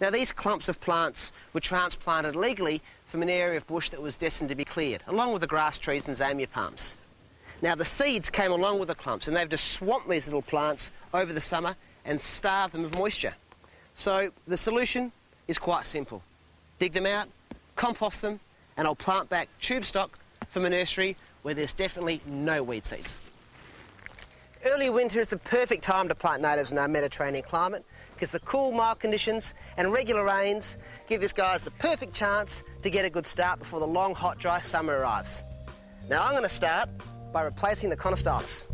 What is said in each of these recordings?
Now these clumps of plants were transplanted legally from an area of bush that was destined to be cleared, along with the grass trees and zamia palms. Now the seeds came along with the clumps and they've just swamped these little plants over the summer and starved them of moisture. So the solution is quite simple. Dig them out, compost them, and I'll plant back tube stock from a nursery where there's definitely no weed seeds. Early winter is the perfect time to plant natives in our Mediterranean climate because the cool, mild conditions and regular rains give this guys the perfect chance to get a good start before the long, hot, dry summer arrives. Now I'm going to start by replacing the conostylis.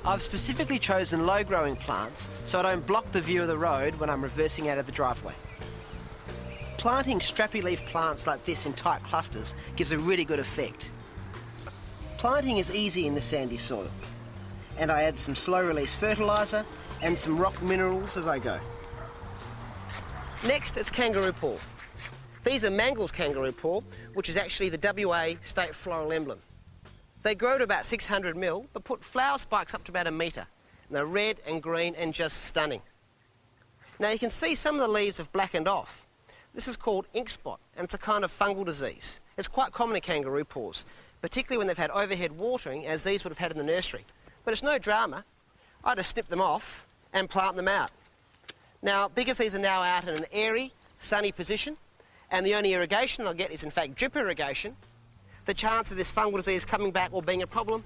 I've specifically chosen low-growing plants so I don't block the view of the road when I'm reversing out of the driveway. Planting strappy leaf plants like this in tight clusters gives a really good effect. Planting is easy in the sandy soil, and I add some slow-release fertiliser and some rock minerals as I go. Next, it's kangaroo paw. These are Mangle's kangaroo paw, which is actually the WA state floral emblem. They grow to about 600 mil, but put flower spikes up to about 1 metre. And they're red and green and just stunning. Now you can see some of the leaves have blackened off. This is called ink spot, and it's a kind of fungal disease. It's quite common in kangaroo paws, particularly when they've had overhead watering, as these would have had in the nursery. But it's no drama. I just snip them off and plant them out. Now, because these are now out in an airy, sunny position, and the only irrigation I'll get is in fact drip irrigation, the chance of this fungal disease coming back or being a problem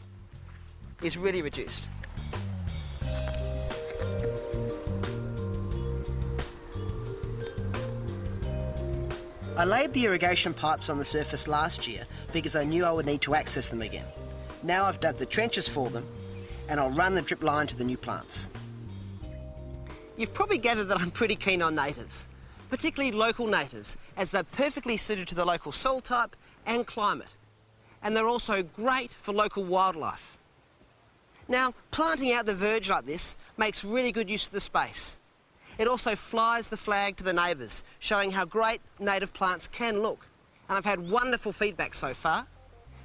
is really reduced. I laid the irrigation pipes on the surface last year because I knew I would need to access them again. Now I've dug the trenches for them and I'll run the drip line to the new plants. You've probably gathered that I'm pretty keen on natives, particularly local natives, as they're perfectly suited to the local soil type and climate. And they're also great for local wildlife. Now, planting out the verge like this makes really good use of the space. It also flies the flag to the neighbours, showing how great native plants can look. And I've had wonderful feedback so far.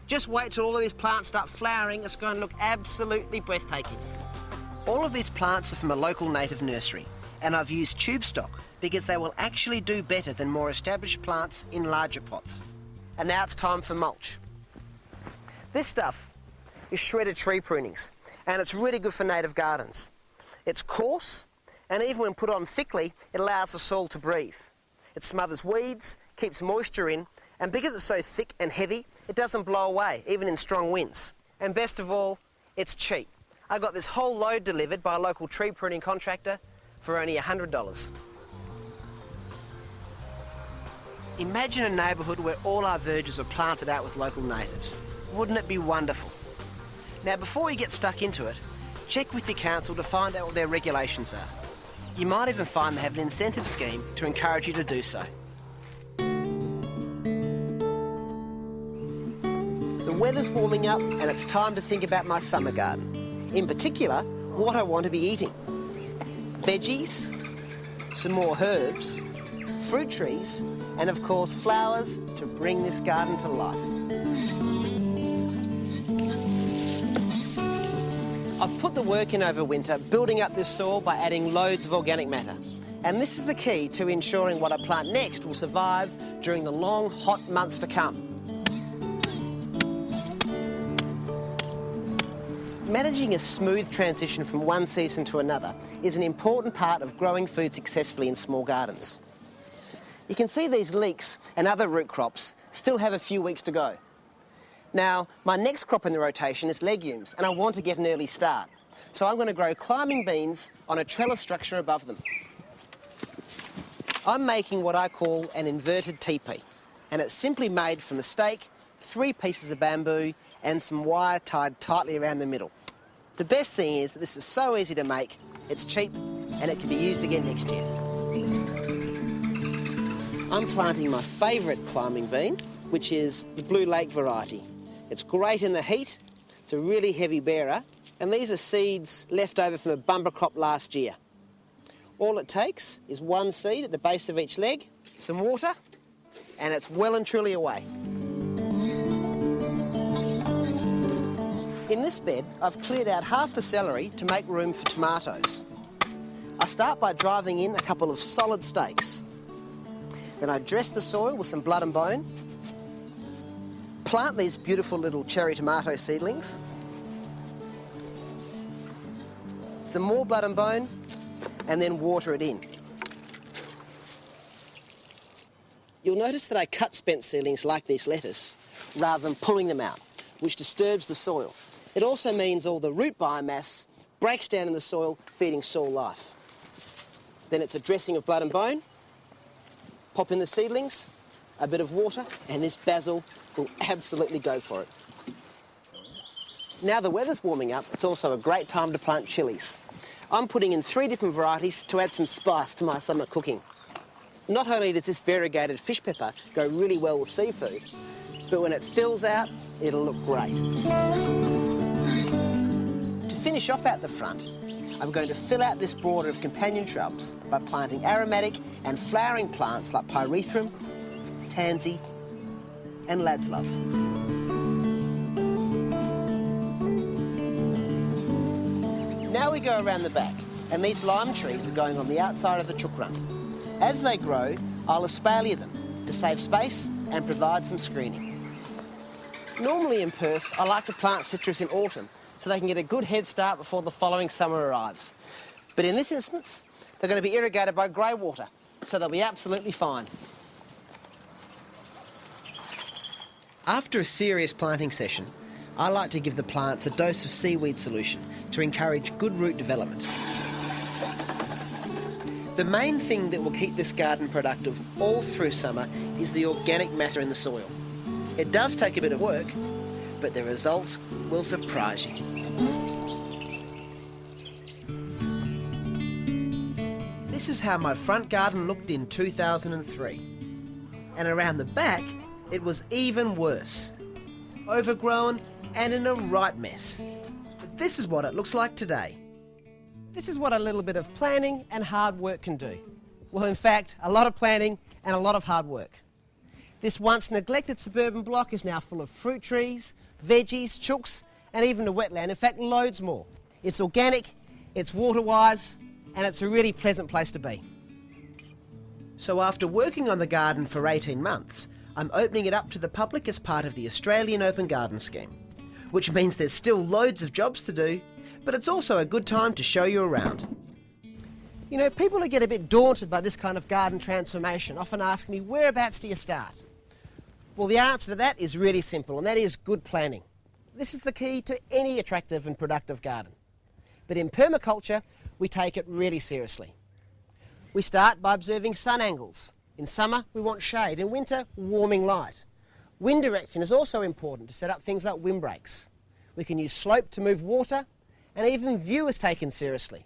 Just wait till all of these plants start flowering, it's going to look absolutely breathtaking. All of these plants are from a local native nursery, and I've used tube stock because they will actually do better than more established plants in larger pots. And now it's time for mulch. This stuff is shredded tree prunings, and it's really good for native gardens. It's coarse, and even when put on thickly, it allows the soil to breathe. It smothers weeds, keeps moisture in, and because it's so thick and heavy, it doesn't blow away, even in strong winds. And best of all, it's cheap. I got this whole load delivered by a local tree pruning contractor for only $100. Imagine a neighbourhood where all our verges were planted out with local natives. Wouldn't it be wonderful? Now, before you get stuck into it, check with your council to find out what their regulations are. You might even find they have an incentive scheme to encourage you to do so. The weather's warming up and it's time to think about my summer garden. In particular, what I want to be eating. Veggies, some more herbs, fruit trees, and of course flowers to bring this garden to life. I've put the work in over winter, building up this soil by adding loads of organic matter. And this is the key to ensuring what I plant next will survive during the long, hot months to come. Managing a smooth transition from one season to another is an important part of growing food successfully in small gardens. You can see these leeks and other root crops still have a few weeks to go. Now, my next crop in the rotation is legumes, and I want to get an early start. So I'm going to grow climbing beans on a trellis structure above them. I'm making what I call an inverted teepee, and it's simply made from a stake, 3 pieces of bamboo, and some wire tied tightly around the middle. The best thing is that this is so easy to make, it's cheap, and it can be used again next year. I'm planting my favourite climbing bean, which is the Blue Lake variety. It's great in the heat, it's a really heavy bearer, and these are seeds left over from a bumper crop last year. All it takes is 1 seed at the base of each leg, some water, and it's well and truly away. In this bed, I've cleared out half the celery to make room for tomatoes. I start by driving in a couple of solid stakes. Then I dress the soil with some blood and bone, plant these beautiful little cherry tomato seedlings, some more blood and bone, and then water it in. You'll notice that I cut spent seedlings like this lettuce rather than pulling them out, which disturbs the soil. It also means all the root biomass breaks down in the soil, feeding soil life. Then it's a dressing of blood and bone, pop in the seedlings, a bit of water, and this basil will absolutely go for it. Now the weather's warming up, it's also a great time to plant chilies. I'm putting in 3 different varieties to add some spice to my summer cooking. Not only does this variegated fish pepper go really well with seafood, but when it fills out, it'll look great. To finish off at the front, I'm going to fill out this border of companion shrubs by planting aromatic and flowering plants like pyrethrum, tansy, and lad's love. Now we go around the back, and these lime trees are going on the outside of the chook run. As they grow, I'll espalier them to save space and provide some screening. Normally in Perth, I like to plant citrus in autumn so they can get a good head start before the following summer arrives. But in this instance, they're going to be irrigated by grey water, so they'll be absolutely fine. After a serious planting session, I like to give the plants a dose of seaweed solution to encourage good root development. The main thing that will keep this garden productive all through summer is the organic matter in the soil. It does take a bit of work, but the results will surprise you. This is how my front garden looked in 2003. And around the back, it was even worse. Overgrown and in a right mess. But this is what it looks like today. This is what a little bit of planning and hard work can do. Well, in fact, a lot of planning and a lot of hard work. This once neglected suburban block is now full of fruit trees, veggies, chooks, and even a wetland. In fact, loads more. It's organic, it's water-wise, and it's a really pleasant place to be. So after working on the garden for 18 months, I'm opening it up to the public as part of the Australian Open Garden Scheme, which means there's still loads of jobs to do, but it's also a good time to show you around. You know, people who get a bit daunted by this kind of garden transformation often ask me, whereabouts do you start? Well, the answer to that is really simple, and that is good planning. This is the key to any attractive and productive garden. But in permaculture, we take it really seriously. We start by observing sun angles. In summer, we want shade. In winter, warming light. Wind direction is also important to set up things like windbreaks. We can use slope to move water, and even view is taken seriously.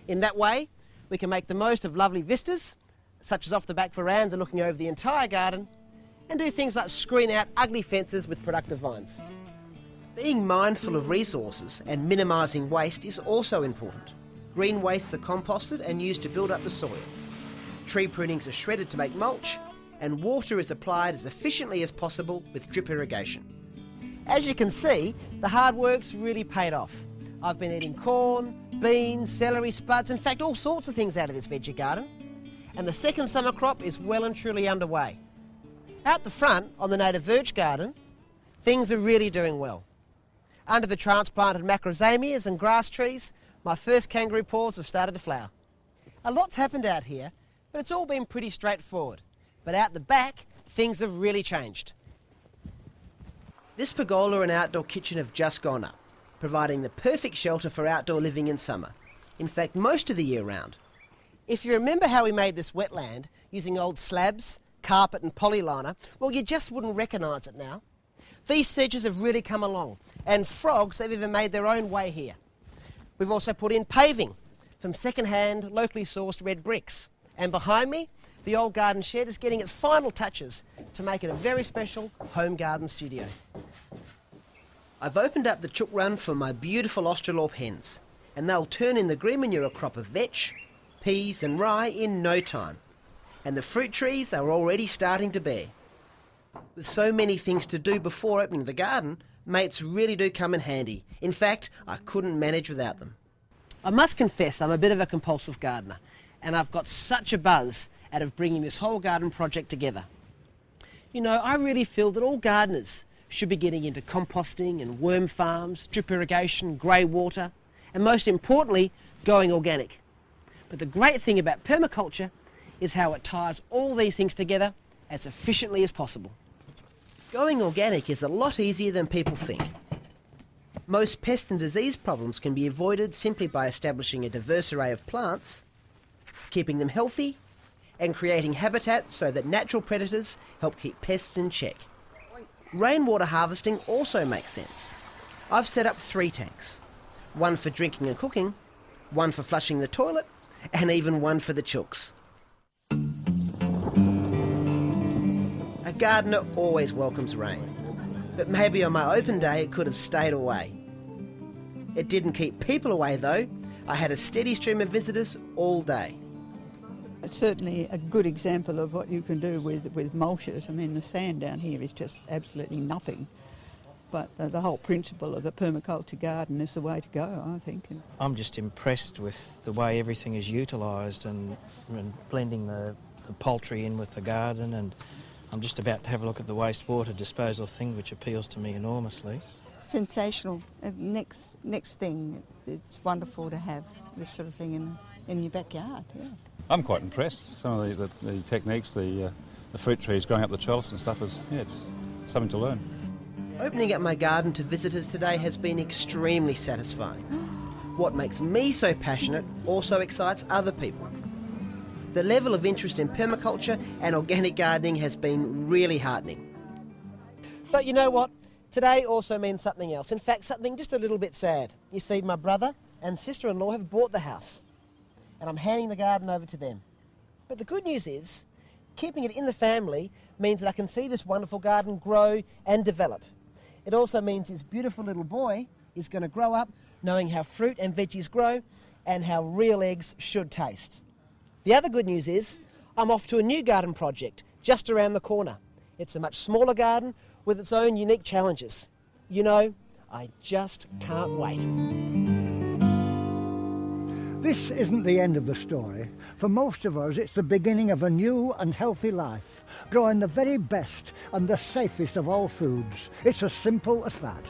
In that way, we can make the most of lovely vistas, such as off the back veranda looking over the entire garden, and do things like screen out ugly fences with productive vines. Being mindful of resources and minimising waste is also important. Green wastes are composted and used to build up the soil. Tree prunings are shredded to make mulch, and water is applied as efficiently as possible with drip irrigation. As you can see, the hard work's really paid off. I've been eating corn, beans, celery spuds, in fact all sorts of things out of this veggie garden. And the second summer crop is well and truly underway. Out the front, on the native Verge garden, things are really doing well. Under the transplanted macrozamias and grass trees, my first kangaroo paws have started to flower. A lot's happened out here, but it's all been pretty straightforward. But out the back, things have really changed. This pergola and outdoor kitchen have just gone up, providing the perfect shelter for outdoor living in summer. In fact, most of the year round. If you remember how we made this wetland using old slabs, carpet and polyliner, well, you just wouldn't recognise it now. These sedges have really come along, and frogs have even made their own way here. We've also put in paving from second-hand, locally sourced red bricks. And behind me, the old garden shed is getting its final touches to make it a very special home garden studio. I've opened up the chook run for my beautiful Australorp hens, and they'll turn in the green manure crop of vetch, peas and rye in no time. And the fruit trees are already starting to bear. With so many things to do before opening the garden, mates really do come in handy. In fact, I couldn't manage without them. I must confess I'm a bit of a compulsive gardener, and I've got such a buzz out of bringing this whole garden project together. You know, I really feel that all gardeners should be getting into composting and worm farms, drip irrigation, grey water, and most importantly, going organic. But the great thing about permaculture is how it ties all these things together as efficiently as possible. Going organic is a lot easier than people think. Most pest and disease problems can be avoided simply by establishing a diverse array of plants, keeping them healthy, and creating habitat so that natural predators help keep pests in check. Rainwater harvesting also makes sense. I've set up 3 tanks. One for drinking and cooking, one for flushing the toilet, and even one for the chooks. A gardener always welcomes rain, but maybe on my open day it could have stayed away. It didn't keep people away though. I had a steady stream of visitors all day. It's certainly a good example of what you can do with mulches. I mean, the sand down here is just absolutely nothing. But the whole principle of a permaculture garden is the way to go, I think. I'm just impressed with the way everything is utilised and blending the poultry in with the garden, and I'm just about to have a look at the wastewater disposal thing, which appeals to me enormously. Sensational. Next thing, it's wonderful to have this sort of thing in your backyard. Yeah. I'm quite impressed. Some of the techniques, the fruit trees growing up the trellis and stuff it's something to learn. Opening up my garden to visitors today has been extremely satisfying. What makes me so passionate also excites other people. The level of interest in permaculture and organic gardening has been really heartening. But you know what? Today also means something else. In fact, something just a little bit sad. You see, my brother and sister-in-law have bought the house, and I'm handing the garden over to them. But the good news is, keeping it in the family means that I can see this wonderful garden grow and develop. It also means this beautiful little boy is going to grow up knowing how fruit and veggies grow and how real eggs should taste. The other good news is I'm off to a new garden project just around the corner. It's a much smaller garden with its own unique challenges. You know, I just can't wait. This isn't the end of the story. For most of us, it's the beginning of a new and healthy life, growing the very best and the safest of all foods. It's as simple as that.